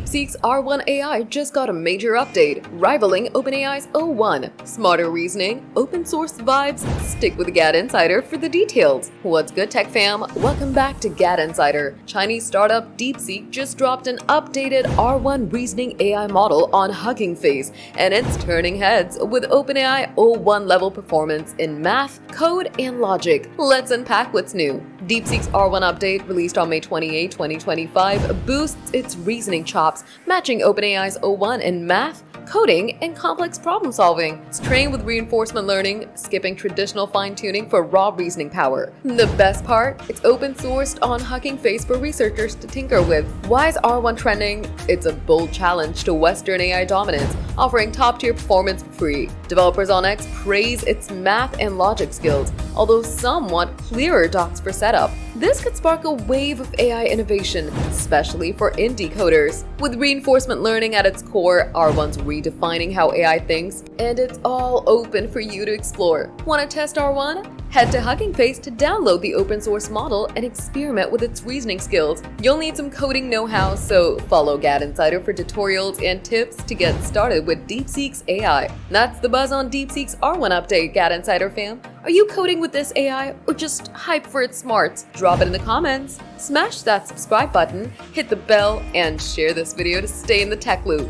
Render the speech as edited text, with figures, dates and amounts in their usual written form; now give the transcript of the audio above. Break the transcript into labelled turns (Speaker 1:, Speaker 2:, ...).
Speaker 1: DeepSeek's R1 AI just got a major update, rivaling OpenAI's O1. Smarter reasoning, open source vibes? Stick with GadInsider for the details. What's good, tech fam? Welcome back to GadInsider. Chinese startup DeepSeek just dropped an updated R1 reasoning AI model on Hugging Face, and it's turning heads with OpenAI O1 level performance in math, code, and logic. Let's unpack what's new. DeepSeek's R1 update, released on May 28, 2025, boosts its reasoning chops, matching OpenAI's O1 in math, coding, and complex problem solving. It's trained with reinforcement learning, skipping traditional fine-tuning for raw reasoning power. The best part? It's open-sourced on Hugging Face for researchers to tinker with. Why is R1 trending? It's a bold challenge to Western AI dominance, offering top-tier performance for free. Developers on X praise its math and logic skills, although some want clearer docs for setup. This could spark a wave of AI innovation, especially for indie coders. With reinforcement learning at its core, R1's redefining how AI thinks, and it's all open for you to explore. Want to test R1? Head to Hugging Face to download the open source model and experiment with its reasoning skills. You'll need some coding know-how, so follow GadInsider for tutorials and tips to get started with DeepSeek's AI. That's the buzz on DeepSeek's R1 update, GadInsider fam. Are you coding with this AI or just hyped for its smarts? Drop it in the comments. Smash that subscribe button, hit the bell, and share this video to stay in the tech loop.